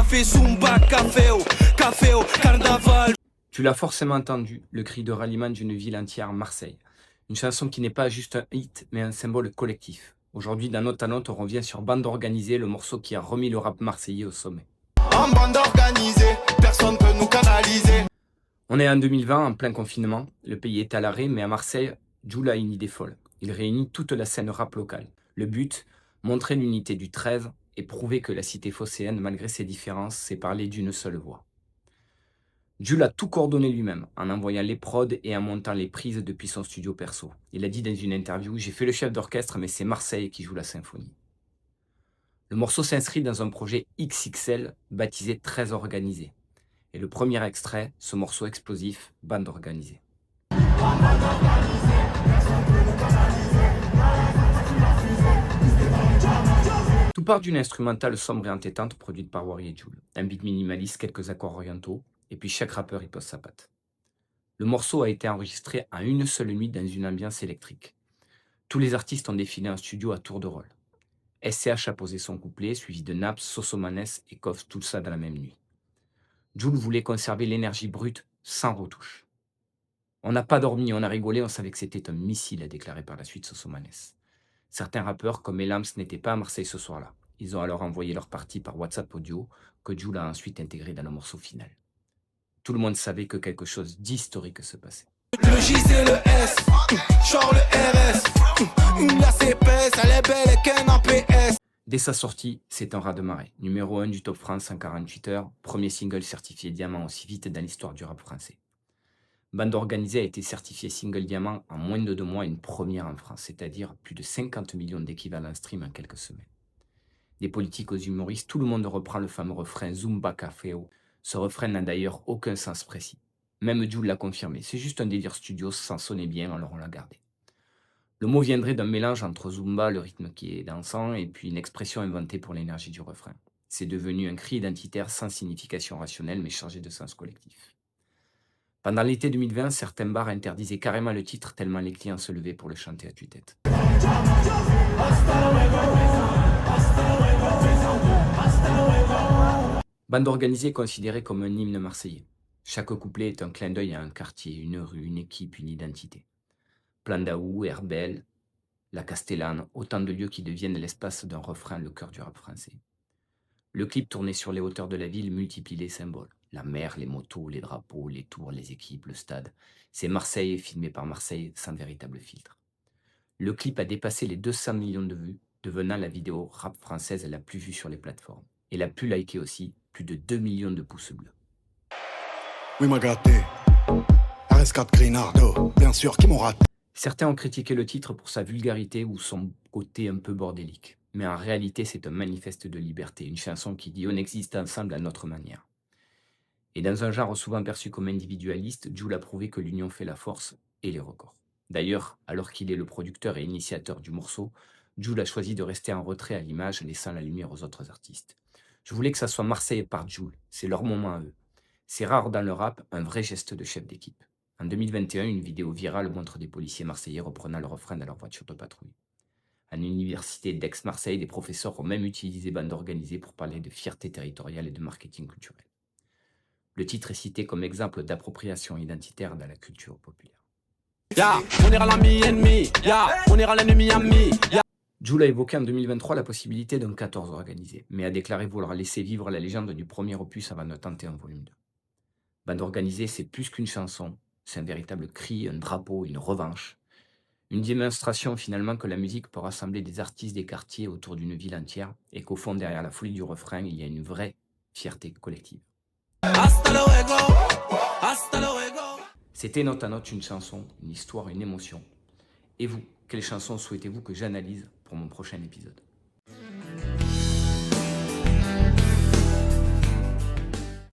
fait Zumba, café au carnaval. Tu l'as forcément entendu, le cri de ralliement d'une ville entière, Marseille. Une chanson qui n'est pas juste un hit, mais un symbole collectif. Aujourd'hui, dans Note à Note, on revient sur Bande Organisée, le morceau qui a remis le rap marseillais au sommet. En bande organisée, personne peut nous canaliser. On est en 2020, en plein confinement. Le pays est à l'arrêt, mais à Marseille, Jul a une idée folle. Il réunit toute la scène rap locale. Le but, montrer l'unité du 13 et prouver que la cité phocéenne, malgré ses différences, sait parler d'une seule voix. Jul a tout coordonné lui-même, en envoyant les prods et en montant les prises depuis son studio perso. Il a dit dans une interview « J'ai fait le chef d'orchestre, mais c'est Marseille qui joue la symphonie ». Le morceau s'inscrit dans un projet XXL baptisé 13 organisé. Et le premier extrait, ce morceau explosif, Bande Organisée. Tout part d'une instrumentale sombre et entêtante produite par Wari et Jul. Un beat minimaliste, quelques accords orientaux, et puis chaque rappeur y pose sa patte. Le morceau a été enregistré en une seule nuit dans une ambiance électrique. Tous les artistes ont défilé en studio à tour de rôle. SCH a posé son couplet, suivi de Naps, Sosomanes et Kof, tout ça dans la même nuit. Jul voulait conserver l'énergie brute sans retouche. On n'a pas dormi, on a rigolé, on savait que c'était un missile, a déclaré par la suite Sosomanes. Certains rappeurs comme Elams n'étaient pas à Marseille ce soir-là. Ils ont alors envoyé leur partie par WhatsApp audio que Jul a ensuite intégré dans le morceau final. Tout le monde savait que quelque chose d'historique se passait. Le J c'est le S, genre le RS. La CPS, elle est belle et qu'un APS. Dès sa sortie, c'est un raz-de-marée. Numéro 1 du Top France en 48 heures, premier single certifié diamant aussi vite dans l'histoire du rap français. Bande Organisée a été certifié single diamant en moins de 2 mois, une première en France, c'est-à-dire plus de 50 millions d'équivalents stream en quelques semaines. Des politiques aux humoristes, tout le monde reprend le fameux refrain Zumba Caféo. Ce refrain n'a d'ailleurs aucun sens précis. Même Jul l'a confirmé, c'est juste un délire studio, ça sonnait bien, alors on l'a gardé. Le mot viendrait d'un mélange entre Zumba, le rythme qui est dansant, et puis une expression inventée pour l'énergie du refrain. C'est devenu un cri identitaire sans signification rationnelle, mais chargé de sens collectif. Pendant l'été 2020, certains bars interdisaient carrément le titre tellement les clients se levaient pour le chanter à tue-tête. Bande Organisée est considérée comme un hymne marseillais. Chaque couplet est un clin d'œil à un quartier, une rue, une équipe, une identité. Plandaou, Herbel, la Castellane, autant de lieux qui deviennent l'espace d'un refrain, le cœur du rap français. Le clip tourné sur les hauteurs de la ville multiplie les symboles. La mer, les motos, les drapeaux, les tours, les équipes, le stade. C'est Marseille filmé par Marseille sans véritable filtre. Le clip a dépassé les 200 millions de vues, devenant la vidéo rap française la plus vue sur les plateformes. Et la plus likée aussi, plus de 2 millions de pouces bleus. Oui, m'a gâté. RS4 Grinardo, bien sûr, qui m'ont raté. Certains ont critiqué le titre pour sa vulgarité ou son côté un peu bordélique. Mais en réalité, c'est un manifeste de liberté, une chanson qui dit « on existe ensemble à notre manière ». Et dans un genre souvent perçu comme individualiste, Jul a prouvé que l'union fait la force et les records. D'ailleurs, alors qu'il est le producteur et initiateur du morceau, Jul a choisi de rester en retrait à l'image, laissant la lumière aux autres artistes. Je voulais que ça soit Marseille par Jul, c'est leur moment à eux. C'est rare dans le rap, un vrai geste de chef d'équipe. En 2021, une vidéo virale montre des policiers marseillais reprenant le refrain dans leur voiture de patrouille. À l'université d'Aix-Marseille, des professeurs ont même utilisé Bande Organisée pour parler de fierté territoriale et de marketing culturel. Le titre est cité comme exemple d'appropriation identitaire dans la culture populaire. On ira l'ami ennemi, on ira l'ennemi ami. Jul a évoqué en 2023 la possibilité d'un 14 organisé, mais a déclaré vouloir laisser vivre la légende du premier opus avant de tenter un volume 2. Bande Organisée, c'est plus qu'une chanson, c'est un véritable cri, un drapeau, une revanche. Une démonstration finalement que la musique peut rassembler des artistes des quartiers autour d'une ville entière et qu'au fond, derrière la folie du refrain, il y a une vraie fierté collective. C'était Note à Note, une chanson, une histoire, une émotion. Et vous, quelle chanson souhaitez-vous que j'analyse pour mon prochain épisode ?